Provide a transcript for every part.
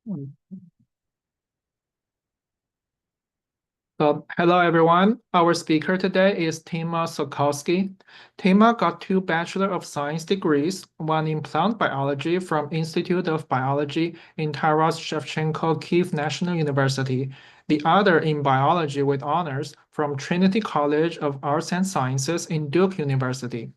So, hello everyone. Our speaker today is Tym Sokolskyi. Tym got two Bachelor of Science degrees, one in plant biology from Institute of Biology in Taras Shevchenko Kyiv National University, the other in biology with honors from Trinity College of Arts and Sciences in Duke University.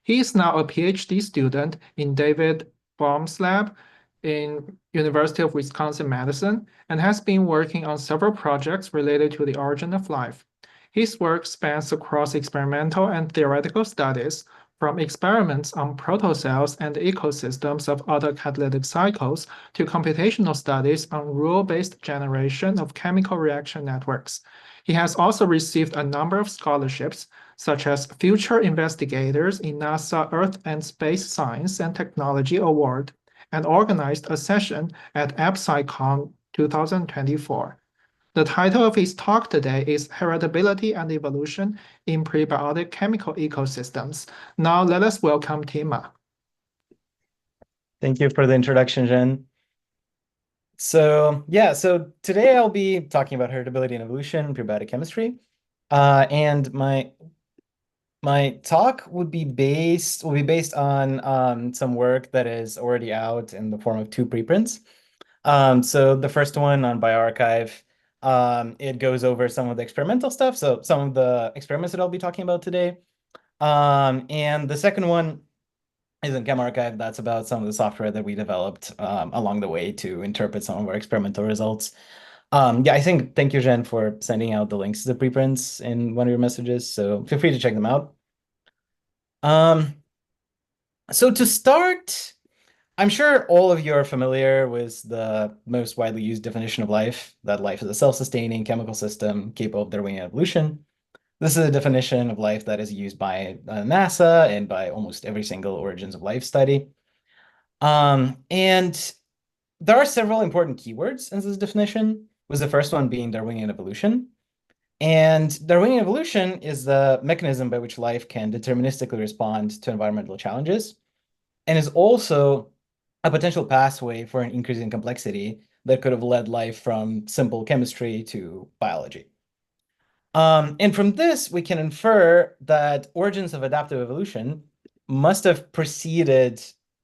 He is now a PhD student in David Baum's lab in University of Wisconsin-Madison and has been working on several projects related to the origin of life. His work spans across experimental and theoretical studies, from experiments on protocells and ecosystems of autocatalytic cycles to computational studies on rule-based generation of chemical reaction networks. He has also received a number of scholarships, such as Future Investigators in NASA Earth and Space Science and Technology Award, and organized a session at AppSciCon 2024. The title of his talk today is Heritability and Evolution in Prebiotic Chemical Ecosystems. Now let us welcome Tym. Thank you for the introduction, Jen. So today I'll be talking about heritability and evolution, prebiotic chemistry. And my talk will be based on some work that is already out in the form of two preprints. So the first one on bioRxiv, it goes over some of the experimental stuff, so some of the experiments that I'll be talking about today. And the second one is in chemArchive. That's about some of the software that we developed along the way to interpret some of our experimental results. Thank you, Jen, for sending out the links to the preprints in one of your messages. So feel free to check them out. So to start, I'm sure all of you are familiar with the most widely used definition of life, that life is a self-sustaining chemical system capable of undergoing evolution. This is a definition of life that is used by NASA and by almost every single origins of life study. And there are several important keywords in this definition, with the first one being Darwinian evolution. And Darwinian evolution is the mechanism by which life can deterministically respond to environmental challenges, and is also a potential pathway for an increase in complexity that could have led life from simple chemistry to biology. And from this, we can infer that origins of adaptive evolution must have preceded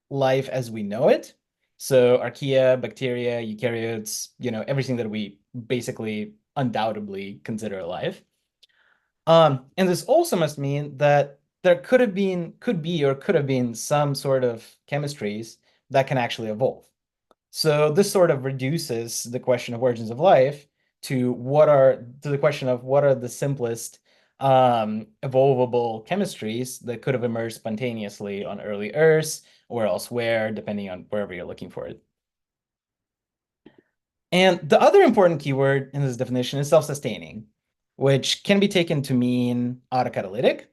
life as we know it. So archaea, bacteria, eukaryotes, everything that we basically undoubtedly consider alive. And this also must mean that there could have been some sort of chemistries that can actually evolve. So this sort of reduces the question of origins of life to the question of what are the simplest evolvable chemistries that could have emerged spontaneously on early Earth or elsewhere, depending on wherever you're looking for it. And the other important keyword in this definition is self-sustaining, which can be taken to mean autocatalytic,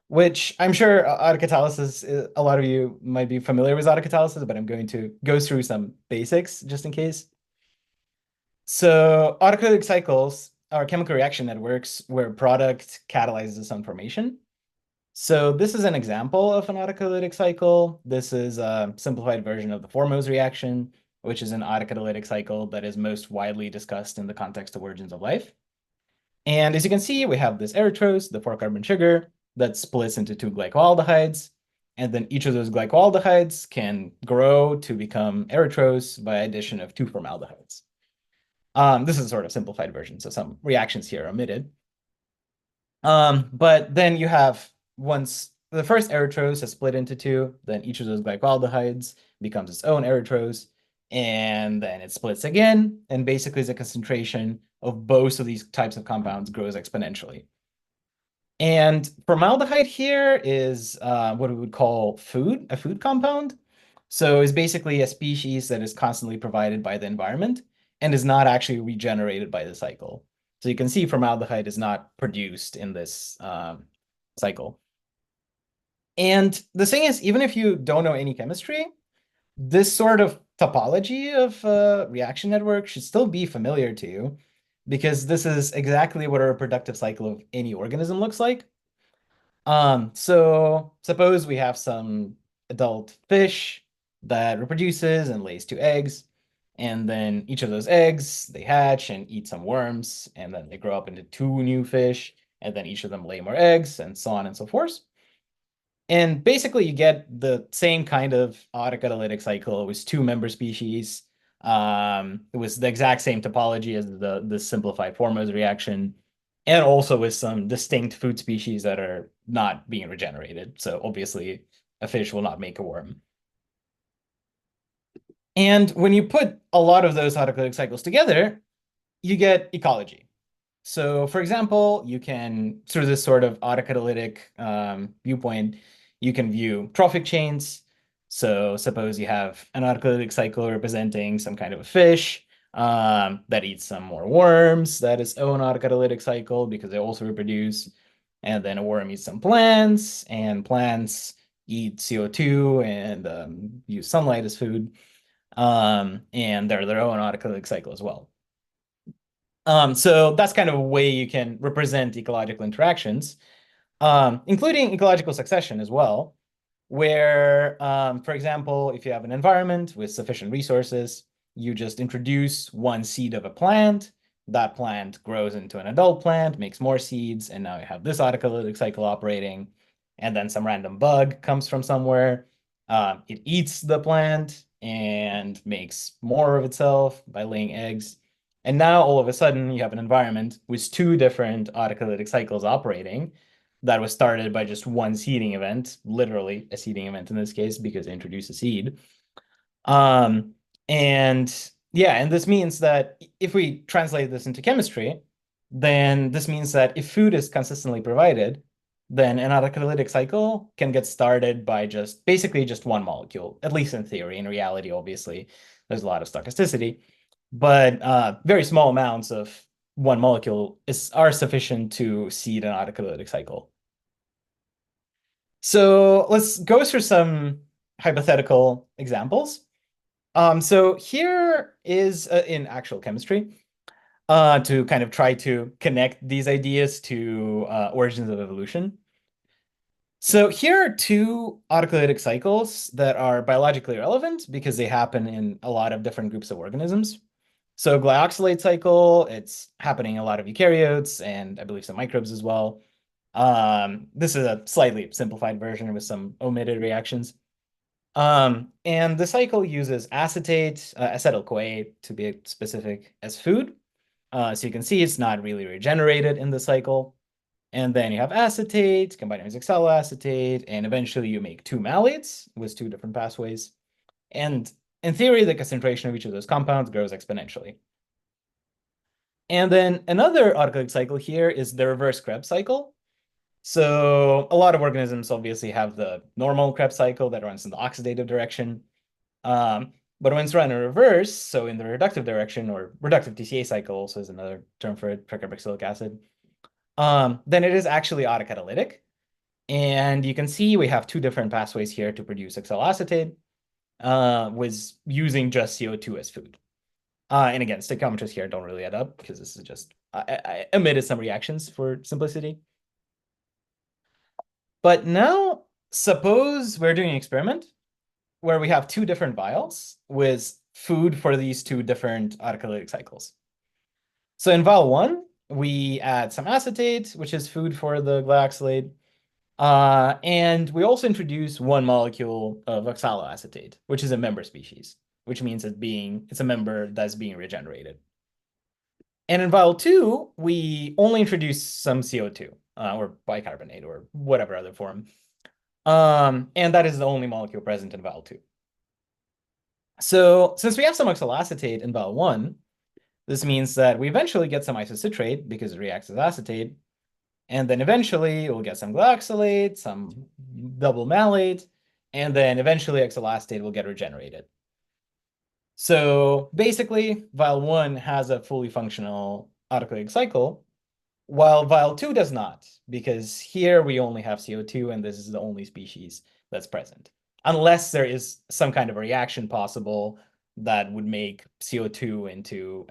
which I'm sure autocatalysis, a lot of you might be familiar with autocatalysis, but I'm going to go through some basics just in case. So autocatalytic cycles are chemical reaction networks where a product catalyzes some formation. So this is an example of an autocatalytic cycle. This is a simplified version of the Formose reaction, which is an autocatalytic cycle that is most widely discussed in the context of origins of life. And as you can see, we have this erythrose, the 4-carbon sugar, that splits into 2 glycoaldehydes. And then each of those glycoaldehydes can grow to become erythrose by addition of 2 formaldehydes. This is a sort of simplified version, so some reactions here are omitted. But then you have, once the first erythrose has split into 2, then each of those glycoaldehydes becomes its own erythrose, and then it splits again, and basically the concentration of both of these types of compounds grows exponentially. And formaldehyde here is what we would call a food compound. So it's basically a species that is constantly provided by the environment and is not actually regenerated by the cycle. So you can see formaldehyde is not produced in this cycle. And the thing is, even if you don't know any chemistry, this sort of topology of reaction network should still be familiar to you, because this is exactly what a reproductive cycle of any organism looks like. So suppose we have some adult fish that reproduces and lays 2 eggs, And then each of those eggs, they hatch and eat some worms, and then they grow up into two new fish, and then each of them lay more eggs, and so on and so forth. And basically, you get the same kind of autocatalytic cycle. It was two member species. It was the exact same topology as the simplified Formose reaction, and also with some distinct food species that are not being regenerated. So obviously, a fish will not make a worm. And when you put a lot of those autocatalytic cycles together, you get ecology. So for example, you can, through this sort of autocatalytic viewpoint, you can view trophic chains. So suppose you have an autocatalytic cycle representing some kind of a fish that eats some more worms, that is own autocatalytic cycle because they also reproduce. And then a worm eats some plants, and plants eat CO2 and use sunlight as food. And they're their own autocatalytic cycle as well. So that's kind of a way you can represent ecological interactions, including ecological succession as well, where, for example, if you have an environment with sufficient resources, you just introduce one seed of a plant, that plant grows into an adult plant, makes more seeds, and now you have this autocatalytic cycle operating, and then some random bug comes from somewhere, it eats the plant and makes more of itself by laying eggs. And now all of a sudden you have an environment with two different autocatalytic cycles operating that was started by just one seeding event, literally a seeding event in this case, because it introduced a seed. And yeah, and this means that if we translate this into chemistry, then this means that if food is consistently provided, then an autocatalytic cycle can get started by just basically just one molecule, at least in theory. In reality, obviously, there's a lot of stochasticity, but very small amounts of one molecule are sufficient to seed an autocatalytic cycle. So let's go through some hypothetical examples. So here is in actual chemistry to kind of try to connect these ideas to origins of evolution. So here are two autocatalytic cycles that are biologically relevant because they happen in a lot of different groups of organisms. So glyoxylate cycle, it's happening in a lot of eukaryotes and I believe some microbes as well. This is a slightly simplified version with some omitted reactions. And the cycle uses acetate, acetyl-CoA to be specific, as food. So you can see it's not really regenerated in the cycle. And then you have acetate, combined with oxaloacetate, and eventually you make two malates with two different pathways. And in theory, the concentration of each of those compounds grows exponentially. And then another autocatalytic cycle here is the reverse Krebs cycle. So a lot of organisms obviously have the normal Krebs cycle that runs in the oxidative direction. But when it's run in reverse, so in the reductive direction, or reductive TCA cycle also is another term for it, tricarboxylic acid, then it is actually autocatalytic. And you can see we have two different pathways here to produce oxaloacetate with using just CO2 as food. And again, stoichiometries here don't really add up because this is just, I omitted some reactions for simplicity. But now, suppose we're doing an experiment where we have two different vials with food for these two different autocatalytic cycles. So in vial 1, we add some acetate, which is food for the glyoxylate. And we also introduce one molecule of oxaloacetate, which is a member species, which means it's a member that's being regenerated. And in vial 2, we only introduce some CO2 or bicarbonate or whatever other form. And that is the only molecule present in vial 2. So since we have some oxaloacetate in vial 1, this means that we eventually get some isocitrate because it reacts as acetate. And then eventually we'll get some glyoxylate, some double malate, and then eventually oxaloacetate will get regenerated. So basically, vial 1 has a fully functional autocatalytic cycle, while vial 2 does not, because here we only have CO2 and this is the only species that's present. Unless there is some kind of a reaction possible that would make CO2 into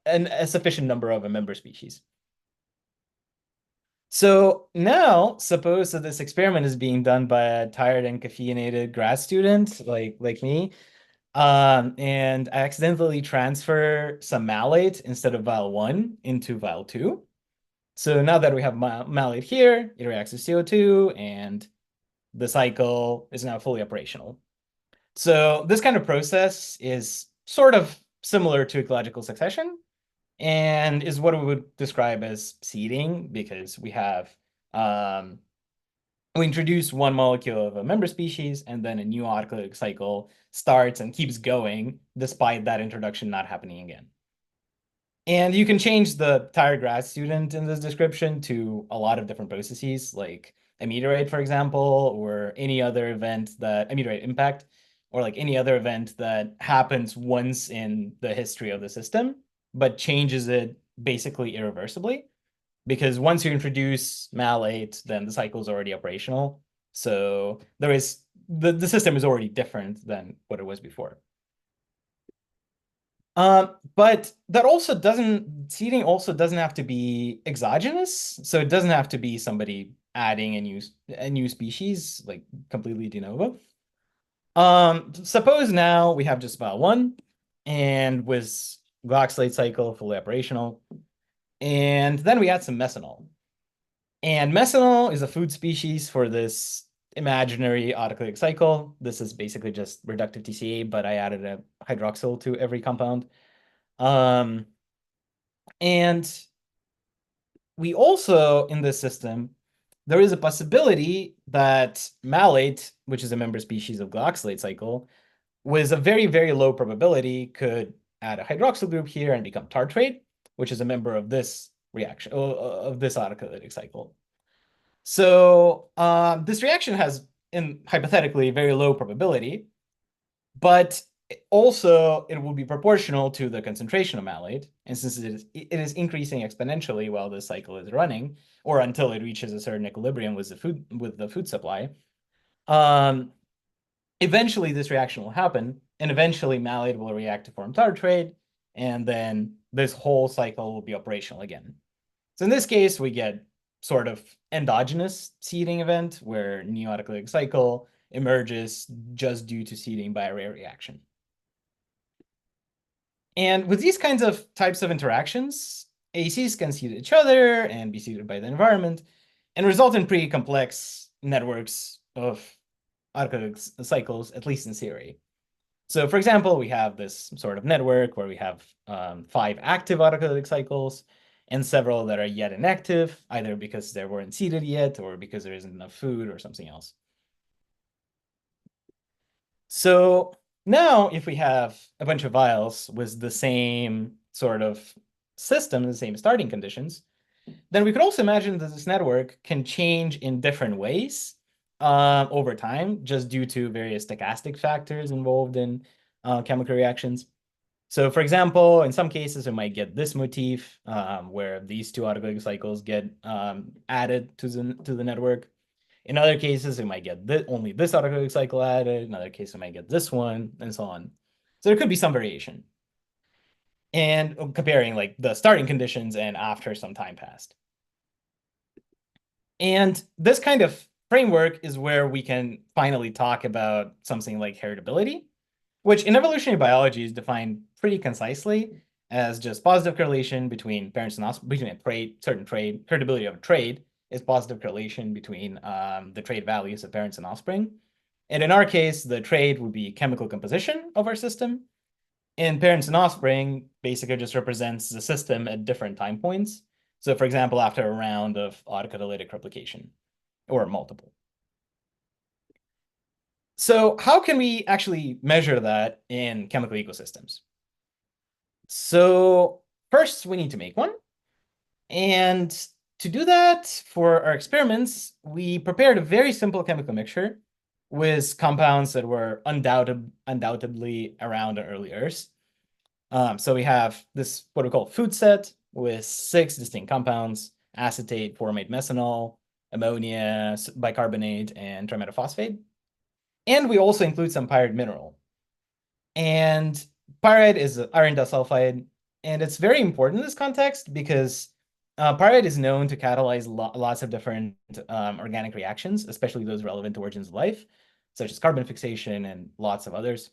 a sufficient number of a member species. So now, suppose that this experiment is being done by a tired and caffeinated grad student like me. And I accidentally transfer some malate instead of vial 1 into vial 2. So now that we have malate here, it reacts with CO2, and the cycle is now fully operational. So this kind of process is sort of similar to ecological succession and is what we would describe as seeding, because we introduce one molecule of a member species, and then a new autoclitic cycle starts and keeps going despite that introduction not happening again. And you can change the tired grad student in this description to a lot of different processes, like a meteorite, for example, or any other event that a meteorite impact, or like any other event that happens once in the history of the system, but changes it basically irreversibly. Because once you introduce malate, then the cycle is already operational. So there is the system is already different than what it was before. But that also seeding also doesn't have to be exogenous. So it doesn't have to be somebody adding a new species, like completely de novo. Suppose now we have just about one, and with gloxylate cycle fully operational, and then we add some methanol. And methanol is a food species for this imaginary autoclitic cycle. This is basically just reductive TCA, but I added a hydroxyl to every compound. And we also, in this system, there is a possibility that malate, which is a member species of gloxylate cycle, with a very, very low probability could add a hydroxyl group here and become tartrate, which is a member of this reaction, of this autoclitic cycle. So this reaction has, hypothetically, very low probability, but also it will be proportional to the concentration of malate. And since it is increasing exponentially while this cycle is running, or until it reaches a certain equilibrium with the food supply, eventually this reaction will happen, and eventually malate will react to form tartrate, and then this whole cycle will be operational again. So in this case, we get sort of endogenous seeding event where new autoclitic cycle emerges just due to seeding by a rare reaction. And with these kinds of types of interactions, ACs can seed each other and be seeded by the environment and result in pretty complex networks of autoclitic cycles, at least in theory. So for example, we have this sort of network where we have 5 active autoclitic cycles and several that are yet inactive, either because they weren't seeded yet or because there isn't enough food or something else. So now if we have a bunch of vials with the same sort of system, the same starting conditions, then we could also imagine that this network can change in different ways over time, just due to various stochastic factors involved in chemical reactions. So for example, in some cases, we might get this motif where these two autoclitic cycles get added to the network. In other cases, we might get only this autoclitic cycle added. In other cases, we might get this one, and so on. So there could be some variation. And comparing like the starting conditions and after some time passed. And this kind of framework is where we can finally talk about something like heritability, which in evolutionary biology is defined pretty concisely as just positive correlation between parents and offspring, between a certain trait. Heritability of a trait is positive correlation between the trait values of parents and offspring. And in our case, the trait would be chemical composition of our system. And parents and offspring basically just represents the system at different time points. So for example, after a round of autocatalytic replication, or multiple. So how can we actually measure that in chemical ecosystems? So first, we need to make one. And to do that, for our experiments, we prepared a very simple chemical mixture with compounds that were undoubtedly around on early Earth. So we have this, what we call food set, with 6 distinct compounds: acetate, formate, methanol, ammonia, bicarbonate, and trimetaphosphate. And we also include some pyrite mineral. And pyrite is iron disulfide, and it's very important in this context because pyrite is known to catalyze lots of different organic reactions, especially those relevant to origins of life, such as carbon fixation and lots of others.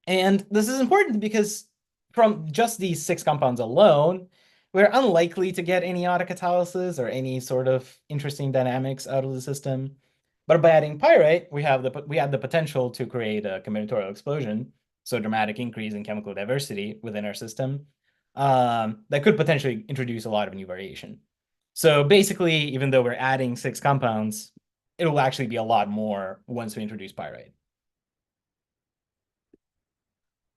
And this is important because from just these 6 compounds alone, we're unlikely to get any autocatalysis or any sort of interesting dynamics out of the system. But by adding pyrite, we have the potential to create a combinatorial explosion, so a dramatic increase in chemical diversity within our system that could potentially introduce a lot of new variation. So basically, even though we're adding 6 compounds, it will actually be a lot more once we introduce pyrite.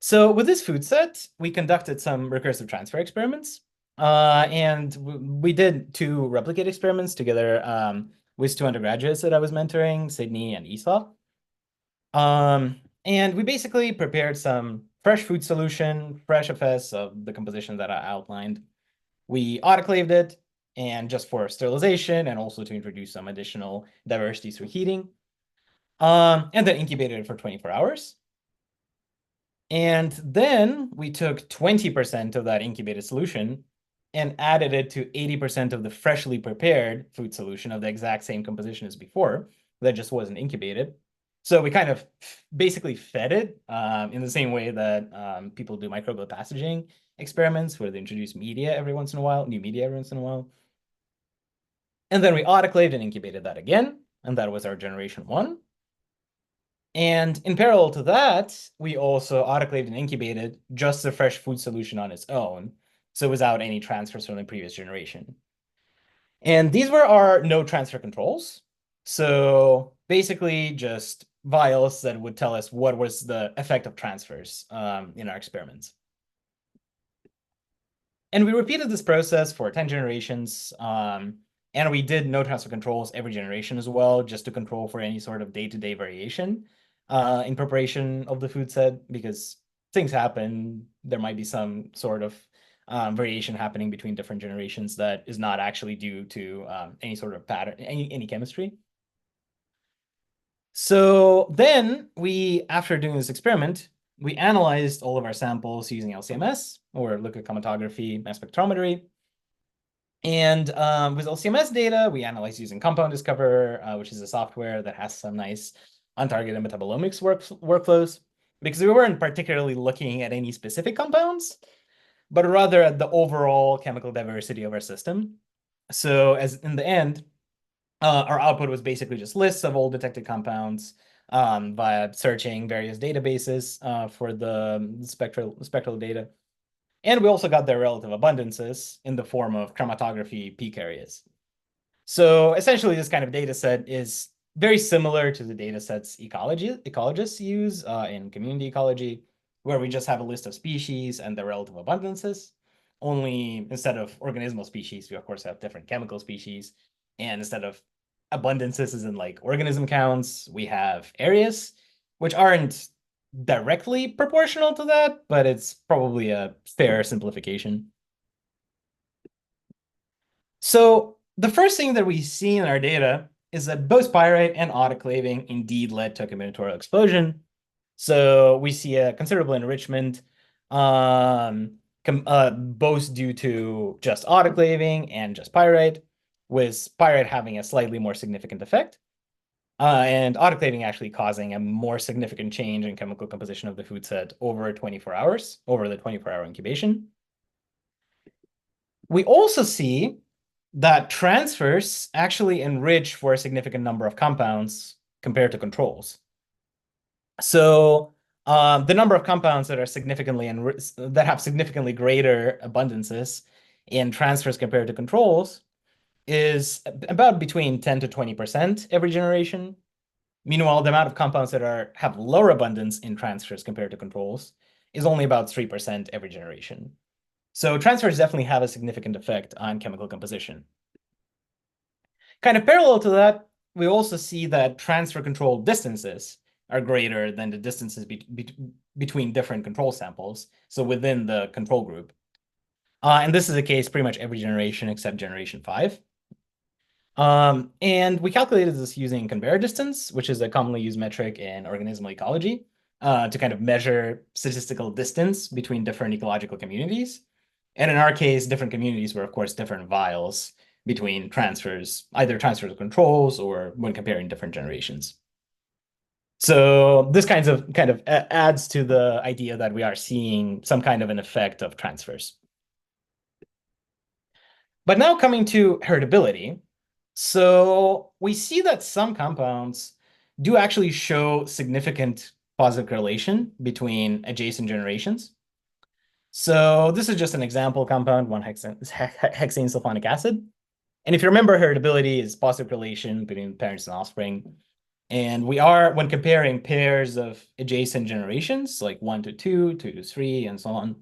So with this food set, we conducted some recursive transfer experiments. And we did 2 replicate experiments together with 2 undergraduates that I was mentoring, Sydney and Esau. And we basically prepared some fresh food solution, fresh FS of the composition that I outlined. We autoclaved it, and just for sterilization and also to introduce some additional diversity through heating. And then incubated it for 24 hours. And then we took 20% of that incubated solution and added it to 80% of the freshly prepared food solution of the exact same composition as before that just wasn't incubated. So we kind of basically fed it in the same way that people do microbial passaging experiments where they introduce media every once in a while, new media every once in a while. And then we autoclaved and incubated that again, and that was our generation 1. And in parallel to that, we also autoclaved and incubated just the fresh food solution on its own, so without any transfers from the previous generation. And these were our no transfer controls. So basically just vials that would tell us what was the effect of transfers in our experiments. And we repeated this process for 10 generations. And we did no transfer controls every generation as well, just to control for any sort of day-to-day variation in preparation of the food set, because things happen. There might be some sort of variation happening between different generations that is not actually due to any sort of pattern, any chemistry. So then after doing this experiment, we analyzed all of our samples using LCMS, or liquid chromatography mass spectrometry. And with LCMS data, we analyzed using Compound Discover, which is a software that has some nice untargeted metabolomics workflows, because we weren't particularly looking at any specific compounds, but rather at the overall chemical diversity of our system. So as in the end, our output was basically just lists of all detected compounds via searching various databases for the spectral data. And we also got their relative abundances in the form of chromatography peak areas. So essentially, this kind of data set is very similar to the data sets ecologists use in community ecology, where we just have a list of species and their relative abundances. Only instead of organismal species, we of course have different chemical species. And instead of abundances as in like organism counts, we have areas, which aren't directly proportional to that, but it's probably a fair simplification. So the first thing that we see in our data is that both pyrite and autoclaving indeed led to a combinatorial explosion. So we see a considerable enrichment, both due to just autoclaving and just pyrite, with pyrite having a slightly more significant effect, and autoclaving actually causing a more significant change in chemical composition of the food set over the 24-hour incubation. We also see that transfers actually enrich for a significant number of compounds compared to controls. So the number of compounds that are that have significantly greater abundances in transfers compared to controls is about between 10 to 20% every generation. Meanwhile, the amount of compounds that have lower abundance in transfers compared to controls is only about 3% every generation. So transfers definitely have a significant effect on chemical composition. Kind of parallel to that, we also see that transfer control distances are greater than the distances between different control samples, so within the control group. And this is the case pretty much every generation except generation 5. And we calculated this using conveyor distance, which is a commonly used metric in organismal ecology, to kind of measure statistical distance between different ecological communities. And in our case, different communities were, of course, different vials between transfers, either transfers of controls or when comparing different generations. So this kind of adds to the idea that we are seeing some kind of an effect of transfers. But now coming to heritability. So we see that some compounds do actually show significant positive correlation between adjacent generations. So this is just an example compound, 1-hexane sulfonic acid. And if you remember, heritability is positive correlation between parents and offspring. And we are, when comparing pairs of adjacent generations, like 1 to 2, 2 to 3, and so on,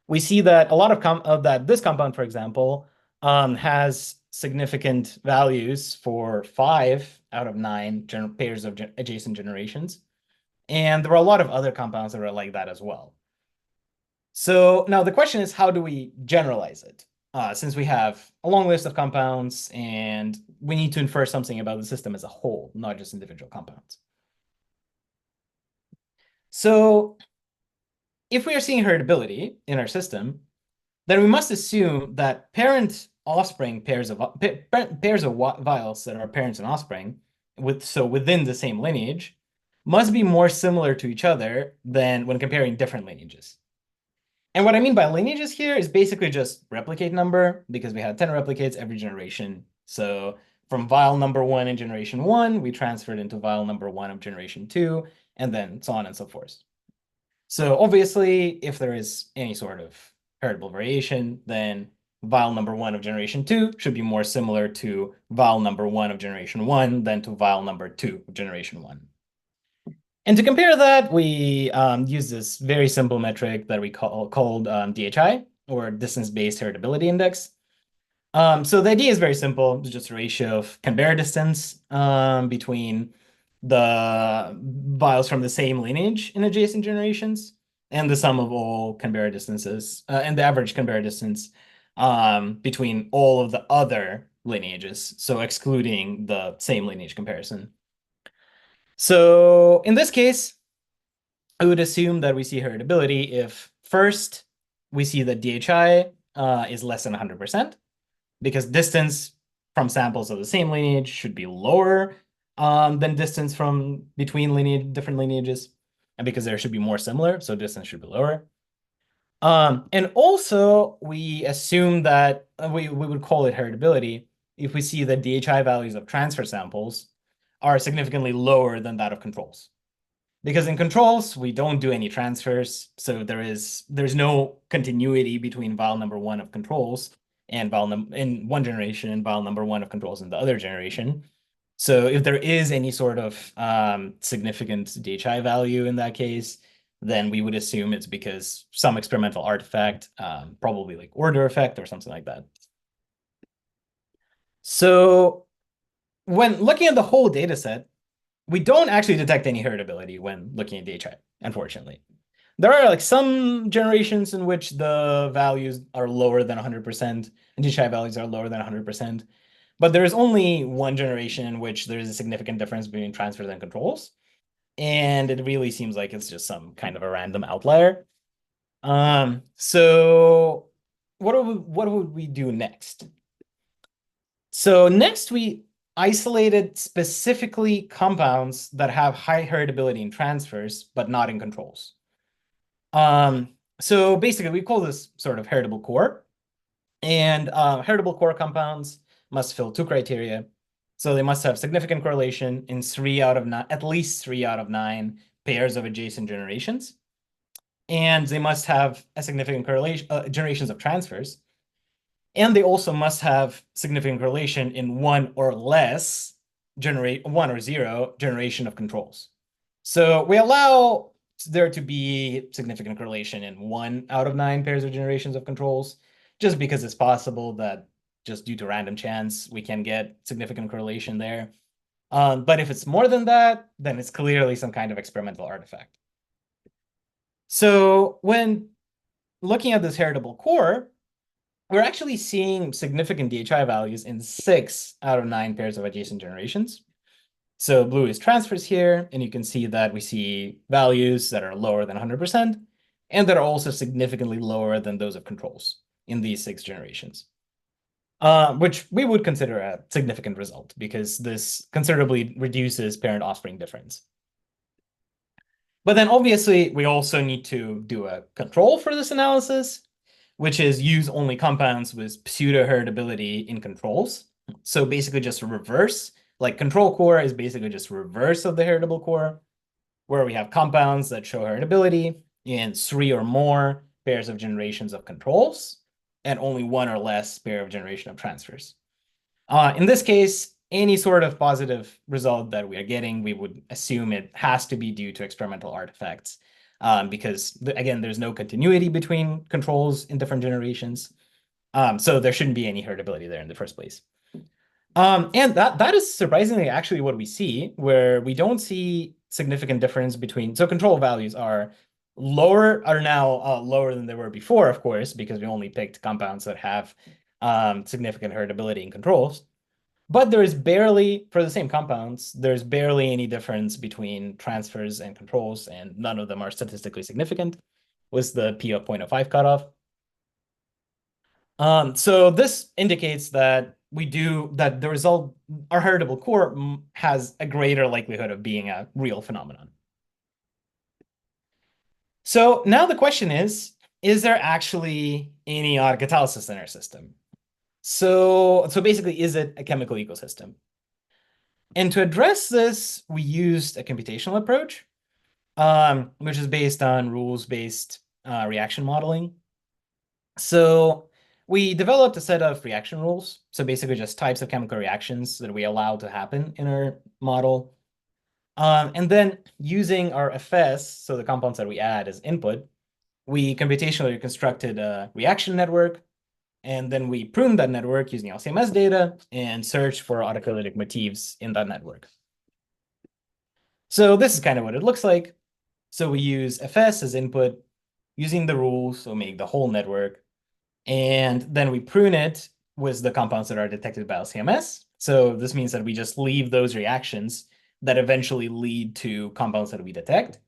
we see that a lot of this compound, for example, has significant values for 5 out of 9 pairs of adjacent generations. And there are a lot of other compounds that are like that as well. So now the question is, how do we generalize it? Since we have a long list of compounds and we need to infer something about the system as a whole, not just individual compounds. So if we are seeing heritability in our system, then we must assume that parent-offspring pairs of vials that are parents and offspring, within the same lineage, must be more similar to each other than when comparing different lineages. And what I mean by lineages here is basically just replicate number, because we had 10 replicates every generation. So from vial number 1 in generation 1, we transferred into vial number 1 of generation 2, and then so on and so forth. So obviously, if there is any sort of heritable variation, then vial number 1 of generation 2 should be more similar to vial number 1 of generation 1 than to vial number 2 of generation 1. And to compare that, we use this very simple metric that we called DHI, or distance-based heritability index. So the idea is very simple. It's just a ratio of Canberra distance between the vials from the same lineage in adjacent generations, and the sum of all Canberra distances, and the average Canberra distance between all of the other lineages, so excluding the same lineage comparison. So in this case, I would assume that we see heritability if first we see that DHI is less than 100%, because distance from samples of the same lineage should be lower than distance from between different lineages, and because there should be more similar, so distance should be lower. And also we assume that we would call it heritability if we see that DHI values of transfer samples are significantly lower than that of controls. Because in controls, we don't do any transfers, so there's no continuity between vial number 1 of controls and in one generation and vial number 1 of controls in the other generation. So if there is any sort of significant DHI value in that case, then we would assume it's because some experimental artifact, probably like order effect or something like that. So when looking at the whole data set, we don't actually detect any heritability when looking at DHI, unfortunately. There are like some generations in which the values are lower than 100% and DHI values are lower than 100%. But there is only one generation in which there is a significant difference between transfers and controls. And it really seems like it's just some kind of a random outlier. So what would we do next? So next we isolated specifically compounds that have high heritability in transfers, but not in controls. So basically we call this sort of heritable core. And heritable core compounds must fill 2 criteria. So they must have significant correlation in at least 3 out of 9 pairs of adjacent generations. And they must have a significant correlation, generations of transfers. And they also must have significant correlation in 1 or 0 generation of controls. So we allow there to be significant correlation in 1 out of 9 pairs of generations of controls, just because it's possible that just due to random chance, we can get significant correlation there. But if it's more than that, then it's clearly some kind of experimental artifact. So when looking at this heritable core, we're actually seeing significant DHI values in 6 out of 9 pairs of adjacent generations. So blue is transfers here, and you can see that we see values that are lower than 100%, and that are also significantly lower than those of controls in these 6 generations, which we would consider a significant result because this considerably reduces parent-offspring difference. But then obviously we also need to do a control for this analysis, which is use only compounds with pseudo heritability in controls. So basically just reverse, like control core is basically just reverse of the heritable core, where we have compounds that show heritability in 3 or more pairs of generations of controls, and only 1 or less pair of generation of transfers. In this case, any sort of positive result that we are getting, we would assume it has to be due to experimental artifacts, because again, there's no continuity between controls in different generations. So there shouldn't be any heritability there in the first place. And that is surprisingly actually what we see, where we don't see significant difference between, so control values are now lower than they were before, of course, because we only picked compounds that have significant heritability in controls. But there is barely, for the same compounds, there's barely any difference between transfers and controls, and none of them are statistically significant, with the P of 0.05 cutoff. So this indicates that the result, our heritable core has a greater likelihood of being a real phenomenon. So now the question is there actually any autocatalysis in our system? So basically, is it a chemical ecosystem? And to address this, we used a computational approach, which is based on rules-based reaction modeling. So we developed a set of reaction rules. So basically just types of chemical reactions that we allow to happen in our model. And then using our FS, so the compounds that we add as input, we computationally constructed a reaction network. And then we pruned that network using LCMS data and searched for autocatalytic motifs in that network. So this is kind of what it looks like. So we use FS as input using the rules, so make the whole network. And then we prune it with the compounds that are detected by LCMS. So this means that we just leave those reactions that eventually lead to compounds that we detect.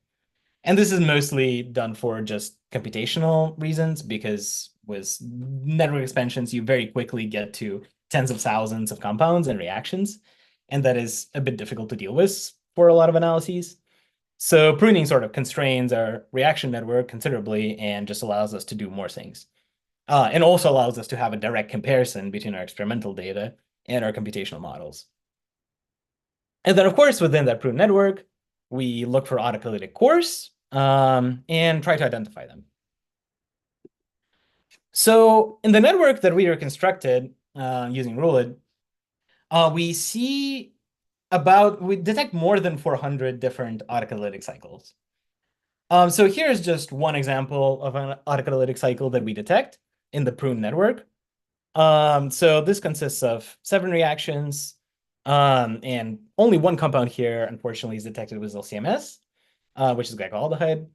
And this is mostly done for just computational reasons, because with network expansions, you very quickly get to tens of thousands of compounds and reactions. And that is a bit difficult to deal with for a lot of analyses. So pruning sort of constrains our reaction network considerably and just allows us to do more things. And also allows us to have a direct comparison between our experimental data and our computational models. And then, of course, within that pruned network, we look for autocatalytic cores and try to identify them. So in the network that we reconstructed using OoLEN, we detect more than 400 different autocatalytic cycles. So here's just one example of an autocatalytic cycle that we detect in the pruned network. So this consists of 7 reactions, and only one compound here, unfortunately, is detected with LCMS, which is glycoldehyde.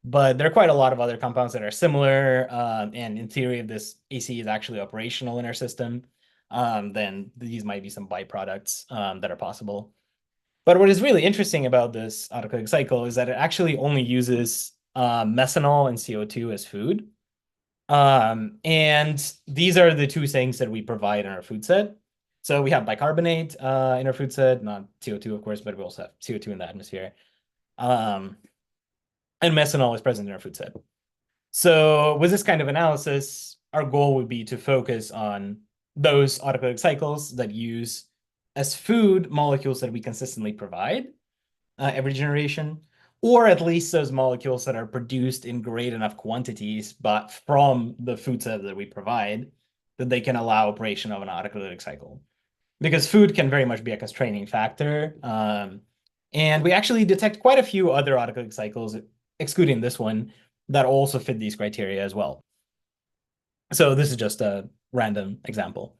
But there are quite a lot of other compounds that are similar, and in theory, if this AC is actually operational in our system, then these might be some byproducts that are possible. But what is really interesting about this autocatalytic cycle is that it actually only uses methanol and CO2 as food. And these are the two things that we provide in our food set. So we have bicarbonate in our food set, not CO2, of course, but we also have CO2 in the atmosphere. And methanol is present in our food set. So with this kind of analysis, our goal would be to focus on those autocatalytic cycles that use as food molecules that we consistently provide every generation, or at least those molecules that are produced in great enough quantities, but from the food set that we provide, that they can allow operation of an autocatalytic cycle. Because food can very much be a constraining factor. And we actually detect quite a few other autocatalytic cycles, excluding this one, that also fit these criteria as well. So this is just a random example.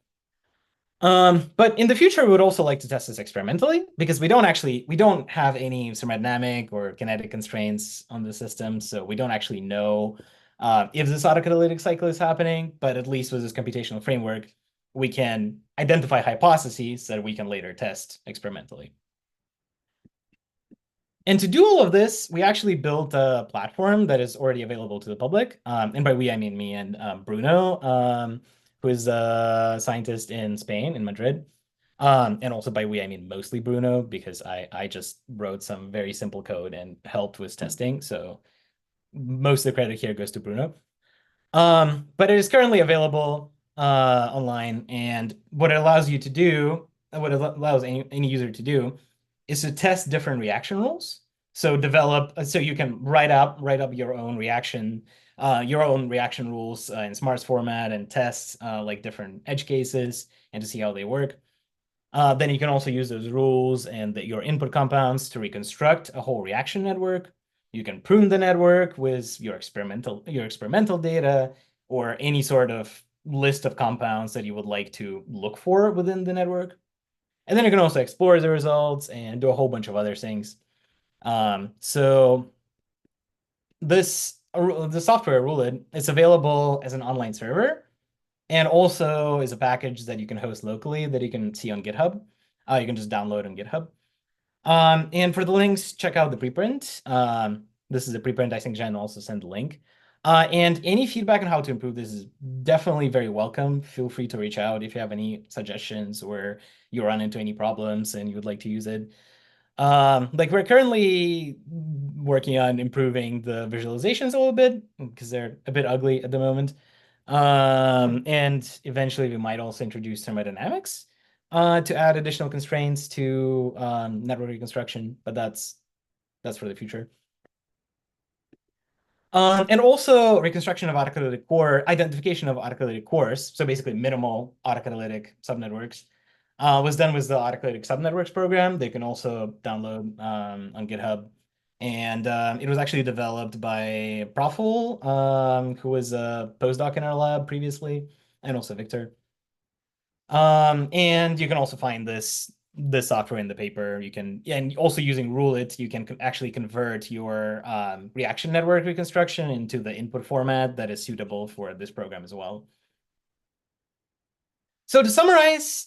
But in the future, we would also like to test this experimentally, because we don't have any thermodynamic or kinetic constraints on the system. So we don't actually know if this autocatalytic cycle is happening, but at least with this computational framework, we can identify hypotheses that we can later test experimentally. And to do all of this, we actually built a platform that is already available to the public. And by we, I mean me and Bruno, who is a scientist in Spain, in Madrid. And also by we, I mean mostly Bruno, because I just wrote some very simple code and helped with testing. So most of the credit here goes to Bruno. But it is currently available online, and what it allows you to do, what it allows any user to do, is to test different reaction rules. So you can write up your own reaction rules in smarts format and test like different edge cases and to see how they work. Then you can also use those rules and your input compounds to reconstruct a whole reaction network. You can prune the network with your experimental data or any sort of list of compounds that you would like to look for within the network. And then you can also explore the results and do a whole bunch of other things. So the software OoLEN is available as an online server, and also is a package that you can host locally that you can see on GitHub. You can just download on GitHub. And for the links, check out the preprint. This is a preprint. I think Jen also sent the link. And any feedback on how to improve this is definitely very welcome. Feel free to reach out if you have any suggestions or you run into any problems and you would like to use it. Like we're currently working on improving the visualizations a little bit because they're a bit ugly at the moment. And eventually we might also introduce thermodynamics to add additional constraints to network reconstruction, but that's for the future. And also reconstruction of autocatalytic core, identification of autocatalytic cores, so basically minimal autocatalytic subnetworks, was done with the autocatalytic subnetworks program. They can also download on GitHub. And it was actually developed by Proful, who was a postdoc in our lab previously, and also Victor. And you can also find this software in the paper. You can, and also using RuleIt, you can actually convert your reaction network reconstruction into the input format that is suitable for this program as well. So to summarize,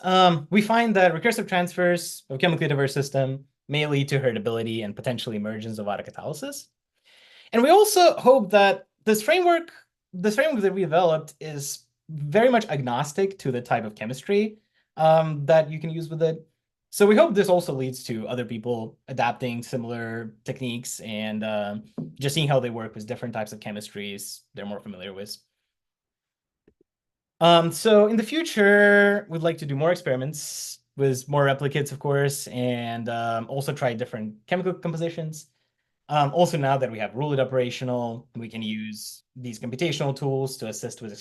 we find that recursive transfers of a chemically diverse system may lead to heritability and potentially emergence of autocatalysis. And we also hope that this framework that we developed is very much agnostic to the type of chemistry that you can use with it. So we hope this also leads to other people adapting similar techniques and just seeing how they work with different types of chemistries they're more familiar with. So in the future, we'd like to do more experiments with more replicates, of course, and also try different chemical compositions. Also, now that we have RuleIt operational, we can use these computational tools to assist with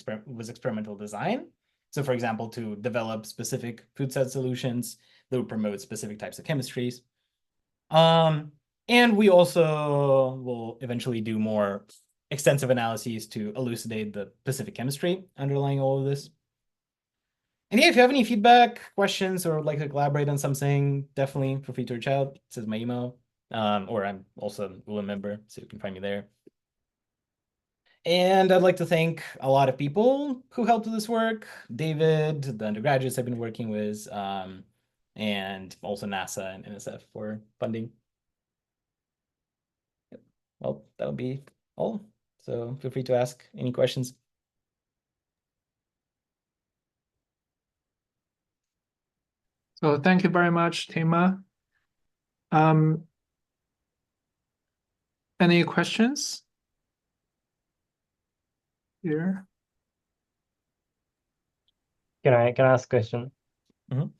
experimental design. So for example, to develop specific food set solutions that would promote specific types of chemistries. And we also will eventually do more extensive analyses to elucidate the specific chemistry underlying all of this. And yeah, if you have any feedback, questions, or would like to collaborate on something, definitely feel free to reach out. This is my email. Or I'm also an OoLEN member, so you can find me there. And I'd like to thank a lot of people who helped with this work. David, the undergraduates I've been working with, and also NASA and NSF for funding. Well, that'll be all. So feel free to ask any questions. So thank you very much, Tima. Any questions here? Can I ask a question? Thank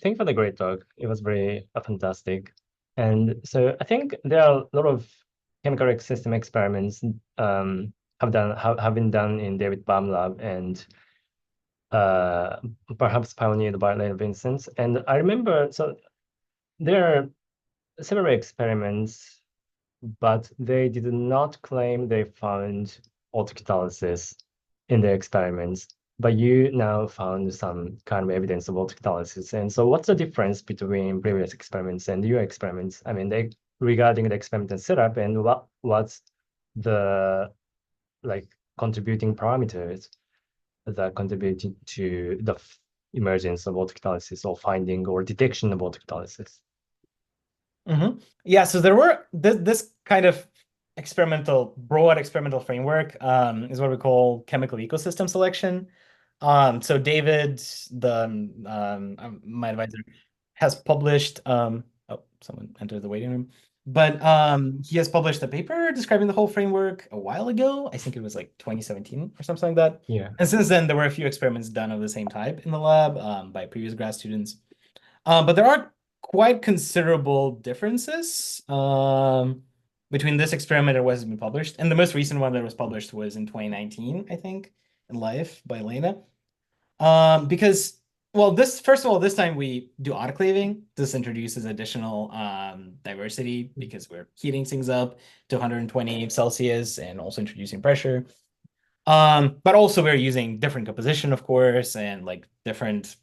you for the great talk. It was very fantastic. And so I think there are a lot of chemical system experiments have been done in David Baum lab and perhaps pioneered by Leonard Vincent. And I remember, so there are several experiments, but they did not claim they found autocatalysis in their experiments. But you now found some kind of evidence of autocatalysis. And so what's the difference between previous experiments and your experiments? I mean, regarding the experimental setup, and what's the contributing parameters that contributed to the emergence of autocatalysis or finding or detection of autocatalysis? Yeah, so there were this kind of broad experimental framework is what we call chemical ecosystem selection. So David, my advisor, has published oh, someone entered the waiting room. But he has published a paper describing the whole framework a while ago. I think it was like 2017 or something like that. Yeah. And since then, there were a few experiments done of the same type in the lab by previous grad students. But there are quite considerable differences between this experiment and what has been published. And the most recent one that was published was in 2019, I think, in Life by Elena. Because, well, first of all, this time we do autoclaving. This introduces additional diversity because we're heating things up to 120 Celsius and also introducing pressure. But also we're using different composition, of course, and like different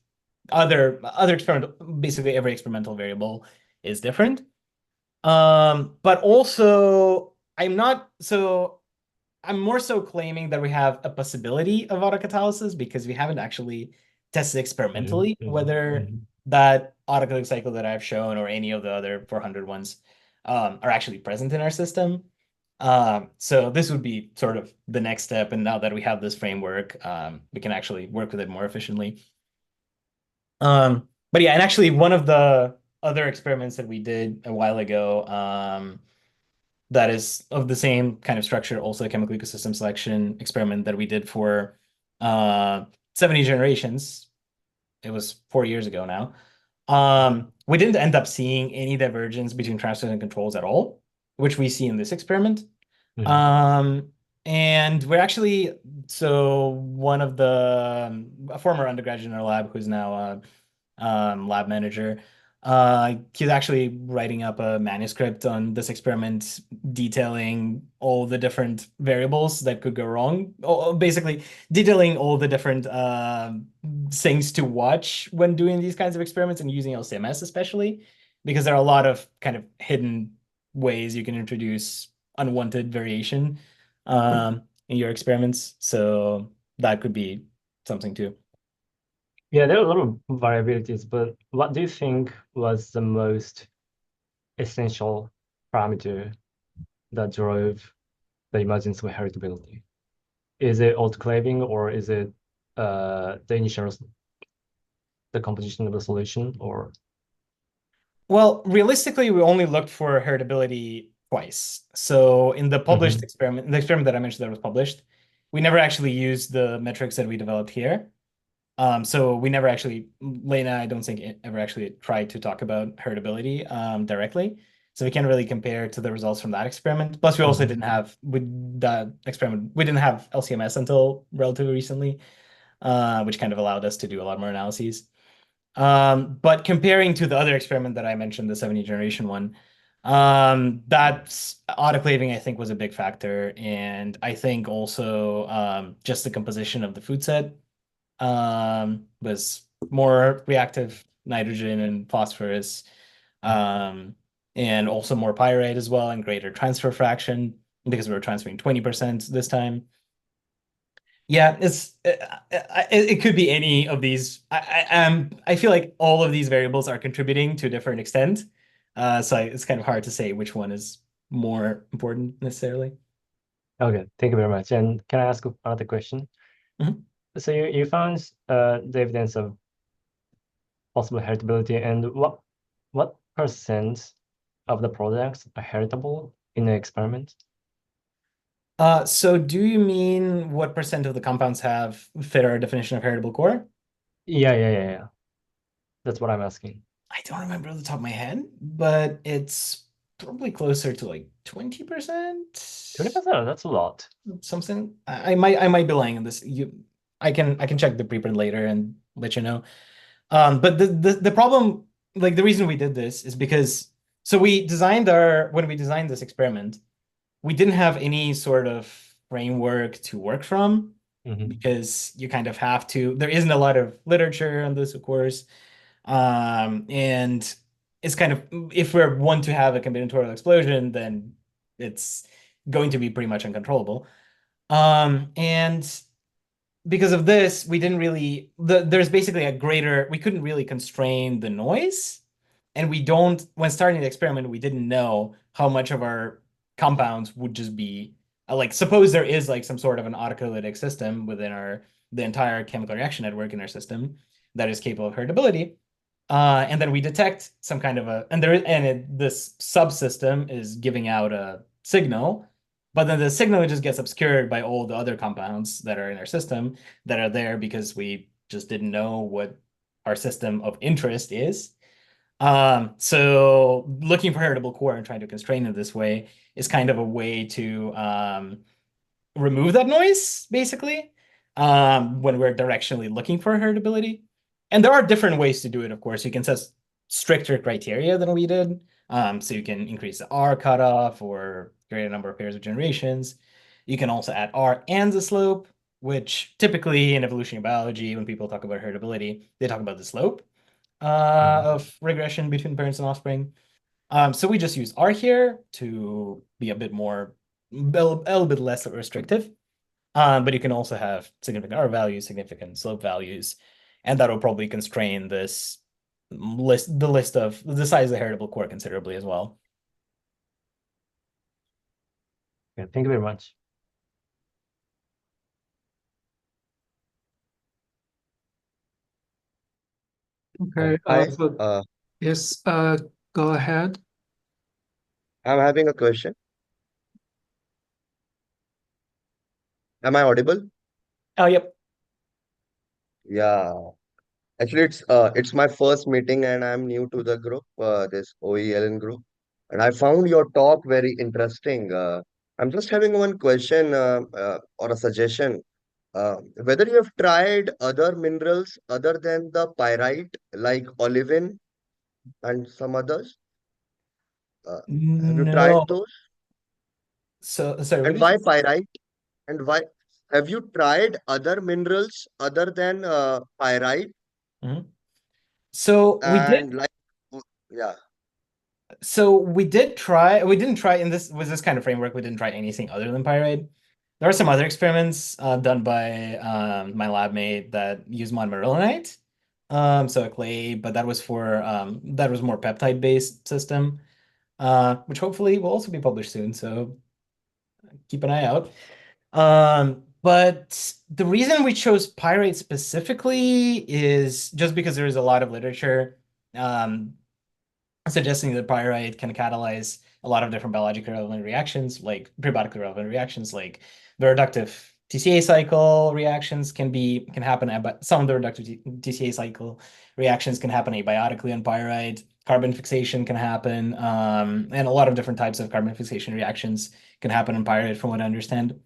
other experiment. Basically, every experimental variable is different. But also I'm more so claiming that we have a possibility of autocatalysis because we haven't actually tested experimentally whether that autocatalytic cycle that I've shown or any of the other 400 ones are actually present in our system. So this would be sort of the next step. And now that we have this framework, we can actually work with it more efficiently. But yeah, and actually one of the other experiments that we did a while ago, that is of the same kind of structure, also a chemical ecosystem selection experiment that we did for 70 generations. It was 4 years ago now. We didn't end up seeing any divergence between transfers and controls at all, which we see in this experiment. And we're actually, so one of the, a former undergraduate in our lab who's now a lab manager, he's actually writing up a manuscript on this experiment detailing all the different variables that could go wrong. Basically, detailing all the different things to watch when doing these kinds of experiments and using LCMS especially, because there are a lot of kind of hidden ways you can introduce unwanted variation in your experiments. So that could be something too. Yeah, there are a lot of variabilities, but what do you think was the most essential parameter that drove the emergence of heritability? Is it autoclaving or is it the composition of the solution, or? Well, realistically, we only looked for heritability twice. So in the published experiment, the experiment that I mentioned that was published, we never actually used the metrics that we developed here. So we never actually, Lena, I don't think ever actually tried to talk about heritability directly. So we can't really compare to the results from that experiment. Plus, we also didn't have, with that experiment, we didn't have LCMS until relatively recently, which kind of allowed us to do a lot more analyses. But comparing to the other experiment that I mentioned, the 70 generation one, that's autoclaving, I think, was a big factor. And I think also just the composition of the food set was more reactive nitrogen and phosphorus, and also more pyrite as well, and greater transfer fraction because we were transferring 20% this time. Yeah, it could be any of these. I feel like all of these variables are contributing to a different extent. So it's kind of hard to say which one is more important necessarily. Okay, thank you very much. And can I ask another question? So you found the evidence of possible heritability, and what percent of the products are heritable in the experiment? So do you mean what percent of the compounds have fit our definition of heritable core? Yeah. That's what I'm asking. I don't remember off the top of my head, but it's probably closer to like 20%. 20%, that's a lot. Something. I might be lying on this. I can check the preprint later and let you know. But the problem, like the reason we did this is because so when we designed this experiment, we didn't have any sort of framework to work from because you kind of have to. There isn't a lot of literature on this, of course. And it's kind of, if we want to have a combinatorial explosion, then it's going to be pretty much uncontrollable. And because of this, we didn't really, there's basically we couldn't really constrain the noise. And when starting the experiment, we didn't know how much of our compounds would just be, like, suppose there is like some sort of an autocatalytic system within our the entire chemical reaction network in our system that is capable of heritability. And then we detect some kind of this subsystem is giving out a signal, but then the signal just gets obscured by all the other compounds that are in our system that are there because we just didn't know what our system of interest is. So looking for heritable core and trying to constrain it this way is kind of a way to remove that noise, basically, when we're directionally looking for heritability. And there are different ways to do it, of course. You can set stricter criteria than we did. So you can increase the R cutoff or create a number of pairs of generations. You can also add R and the slope, which typically in evolutionary biology, when people talk about heritability, they talk about the slope of regression between parents and offspring. So we just use R here to be a little bit less restrictive. But you can also have significant R values, significant slope values, and that will probably constrain the size of the heritable core considerably as well. Yeah, thank you very much. Okay. Hi, Yes, go ahead. I'm having a question. Am I audible? Oh, yep. Yeah. Actually, it's my first meeting and I'm new to the group, this OELN group. And I found your talk very interesting. I'm just having one question or a suggestion. Whether you have tried other minerals other than the pyrite, like olivine and some others? Have you No. tried those? So, sorry, what And did you why say? pyrite? And why have you tried other minerals other than pyrite? Mhm. So we did. And like, yeah, We didn't try in this kind of framework. We didn't try anything other than pyrite. There are some other experiments done by my lab mate that use monomerillinite, so a clay, but that was more peptide based system, which hopefully will also be published soon. So keep an eye out. But the reason we chose pyrite specifically is just because there is a lot of literature um, suggesting that pyrite can catalyze a lot of different biologically relevant reactions, like prebiotically relevant reactions, like the reductive TCA cycle reactions can happen, but some of the reductive TCA cycle reactions can happen abiotically on pyrite. Carbon fixation can happen, and a lot of different types of carbon fixation reactions can happen in pyrite, from what I understand.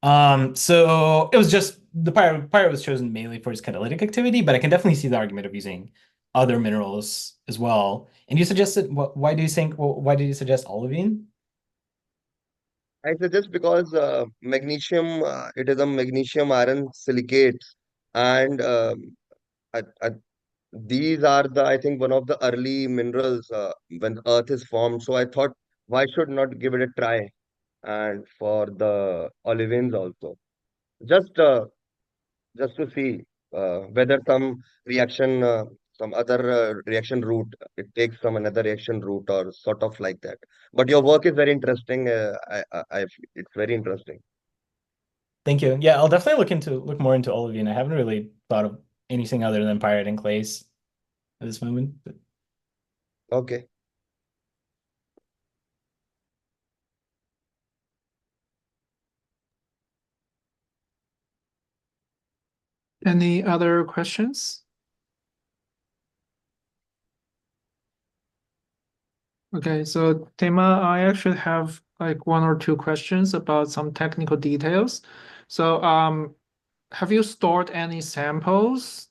So it was just the pyrite was chosen mainly for its catalytic activity, but I can definitely see the argument of using other minerals as well. And you suggested, why do you think, why did you suggest olivine? I suggest because magnesium, it is a magnesium iron silicate, and I, these are I think, one of the early minerals when Earth is formed. So I thought, why should not give it a try? And for the olivines also, just uh, just to see whether some other reaction route, it takes from another reaction route or sort of like that. But your work is very interesting. It's very interesting. Thank you. Yeah, I'll definitely look more into olivine. I haven't really thought of anything other than pyrite and clays at this moment. But Okay. Any other questions? Okay, so Tema, I actually have like one or two questions about some technical details. So, have you stored any samples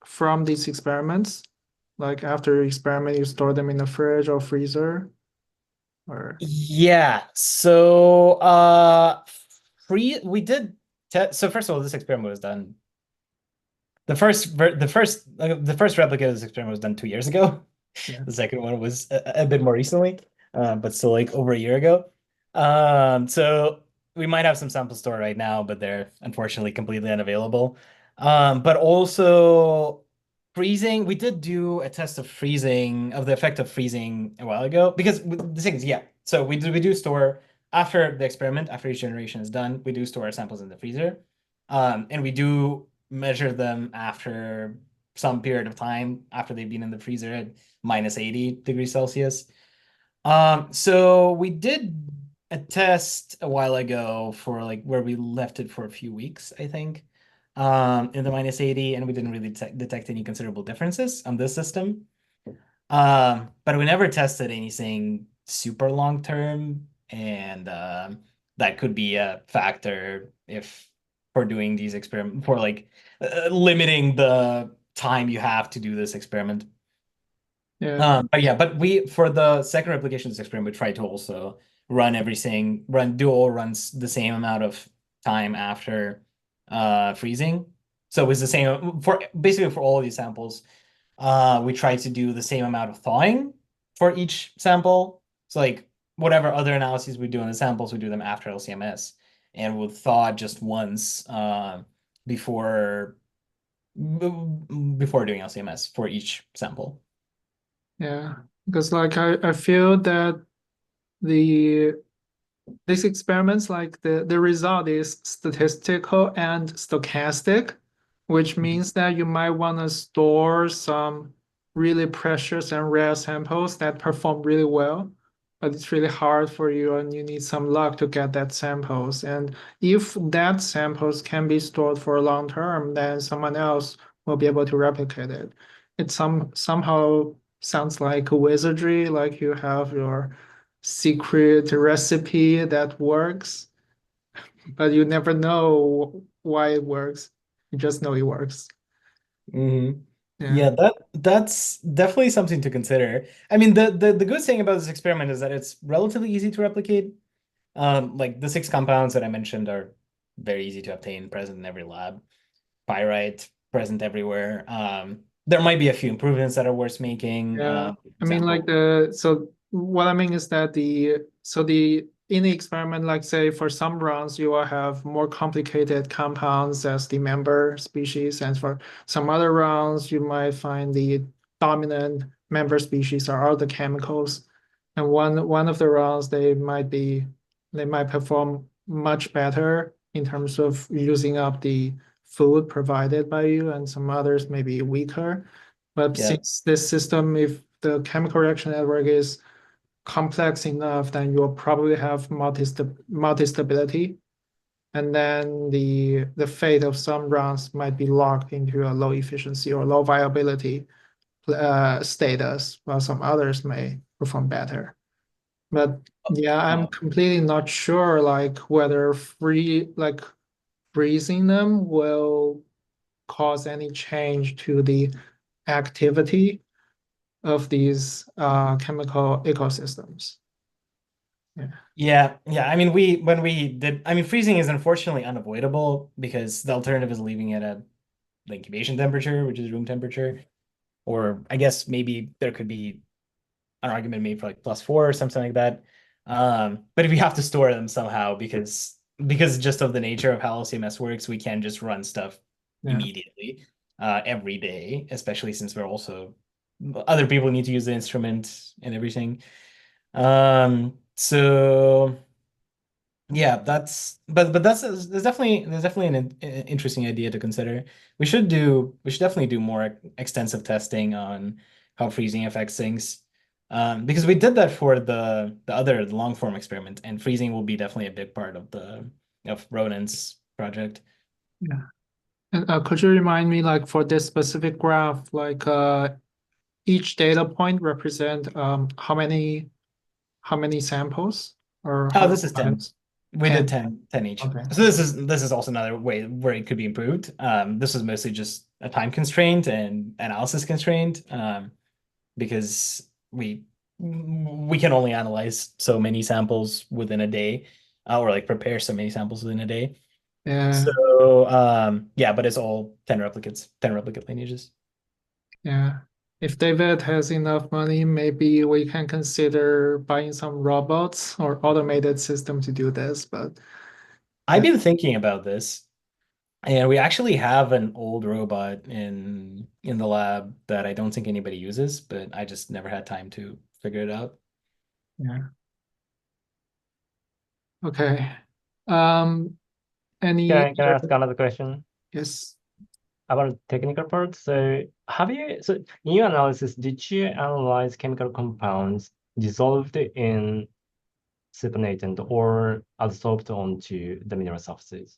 from these experiments? Like after your experiment, you store them in the fridge or freezer? Or yeah, so we did so first of all, this experiment was done. The first replicate of this experiment was done 2 years ago. Yeah. The second one was a bit more recently, but still like over a year ago. So we might have some samples stored right now, but they're unfortunately completely unavailable. But also freezing, we did do a test of the effect of freezing a while ago, because the thing is, yeah. So we do store after the experiment, after each generation is done, we do store our samples in the freezer. And we do measure them after some period of time after they've been in the freezer at minus 80 degrees Celsius. So we did a test a while ago for like where we left it for a few weeks, I think, in the minus 80, and we didn't really detect any considerable differences on this system. But we never tested anything super long term, and that could be a factor if for doing these experiments for like limiting the time you have to do this experiment. Yeah. But we for the second replication of this experiment, we tried to also do all runs the same amount of time after freezing. So it was the same for basically for all of these samples. We tried to do the same amount of thawing for each sample. So like whatever other analyses we do on the samples, we do them after LCMS, and we'll thaw just once before doing LCMS for each sample. Yeah, because like I feel that these experiments, like the result is statistical and stochastic, which means that you might want to store some really precious and rare samples that perform really well, but it's really hard for you and you need some luck to get that samples. And if that samples can be stored for a long term, then someone else will be able to replicate it. It somehow sounds like wizardry, like you have your secret recipe that works, but you never know why it works. You just know it works. Mm-hmm. Yeah. Yeah, that's definitely something to consider. I mean, the good thing about this experiment is that it's relatively easy to replicate. Like the 6 compounds that I mentioned are very easy to obtain, present in every lab. Pyrite present everywhere. There might be a few improvements that are worth making. Yeah. For I mean, like example, so what I mean is that in the experiment, like say for some rounds, you will have more complicated compounds as the member species, and for some other rounds, you might find the dominant member species are all the chemicals. And one of the rounds, they might perform much better in terms of using up the food provided by you, and some others may be weaker. But yeah. since this system, if the chemical reaction network is complex enough, then you'll probably have multi-stability. And then the fate of some rounds might be locked into a low efficiency or low viability status, while some others may perform better. But yeah, I'm completely not sure like whether freezing them will cause any change to the activity of these chemical ecosystems. Yeah. I mean, freezing is unfortunately unavoidable because the alternative is leaving it at the incubation temperature, which is room temperature. Or I guess maybe there could be an argument made for like +4 or something like that. But if you have to store them somehow, because just of the nature of how LCMS works, we can just run stuff Yeah. immediately, every day, especially since we're also other people need to use the instrument and everything. So yeah, there's definitely an interesting idea to consider. We should definitely do more extensive testing on how freezing affects things. Because we did that for the long form experiment, and freezing will be definitely a big part of Ronan's project. Yeah. And could you remind me, like for this specific graph, like each data point represent how many samples or how Oh, many this is 10. times? We did 10 each. Okay. So this is also another way where it could be improved. This was mostly just a time constraint and analysis constraint, because we can only analyze so many samples within a day, or like prepare so many samples within a day. Yeah. So yeah, but it's all 10 replicates, 10 replicate lineages. Yeah. If David has enough money, maybe we can consider buying some robots or automated system to do this. But I've been thinking about this. And we actually have an old robot in the lab that I don't think anybody uses, but I just never had time to figure it out. yeah. Okay. Any Can I ask another question? yes. about technical part. So in your analysis, did you analyze chemical compounds dissolved in supernatant or adsorbed onto the mineral surfaces?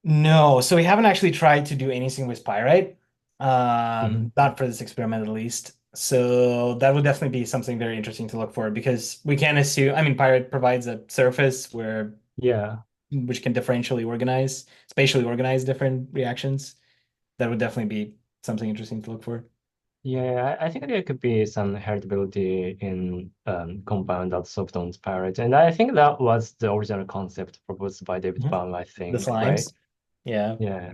No, so we haven't actually tried to do anything with pyrite, not for this experiment at least. So that would definitely be something very interesting to look for because we can assume, I mean, pyrite provides a surface which can spatially organize different reactions. That would definitely be something interesting to look for. Yeah, I think there could be some heritability in compound adsorbed on pyrite, and I think that was the original concept proposed by David Baum, I The think, slimes. right? Yeah. Yeah.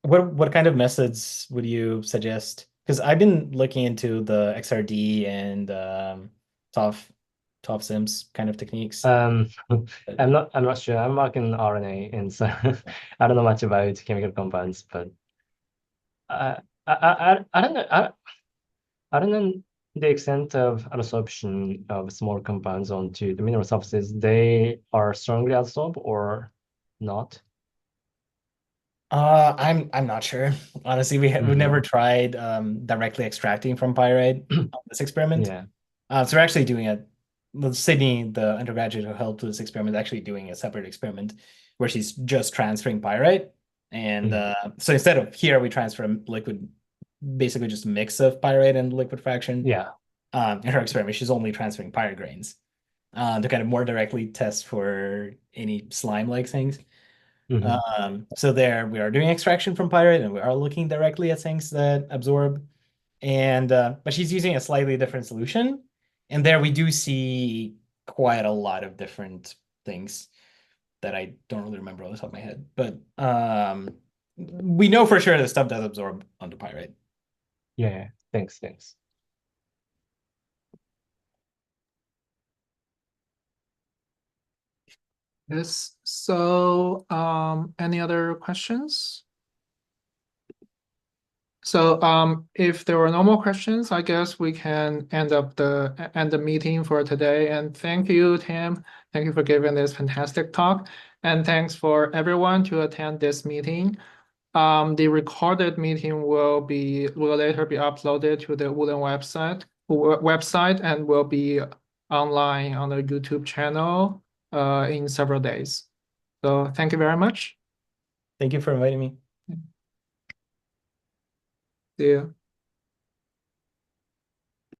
What kind of methods would you suggest? Because I've been looking into the XRD and TOF sims kind of techniques. I'm not sure. I'm working on RNA, and so I don't know much about chemical compounds, but I don't know. I don't know the extent of adsorption of small compounds onto the mineral surfaces. They are strongly adsorbed or not? I'm not sure. Honestly, we've never tried directly extracting from pyrite on this experiment. Yeah. So we're actually doing Sydney, the undergraduate who helped with this experiment, is actually doing a separate experiment where she's just transferring pyrite. And so instead of here, we transfer liquid, basically just a mix of pyrite and liquid fraction. Yeah. In her experiment, she's only transferring pyrite grains to kind of more directly test for any slime-like things. So there we are doing extraction from pyrite and we are looking directly at things that absorb. And but she's using a slightly different solution. And there we do see quite a lot of different things that I don't really remember off the top of my head. But we know for sure that stuff does absorb onto pyrite. Yeah. Thanks. Yes. So, any other questions? So, if there were no more questions, I guess we can end the meeting for today. And thank you, Tim. Thank you for giving this fantastic talk. And thanks for everyone to attend this meeting. The recorded meeting will later be uploaded to the OoLEN website and will be online on the YouTube channel in several days. So thank you very much. Thank you for inviting me. See you.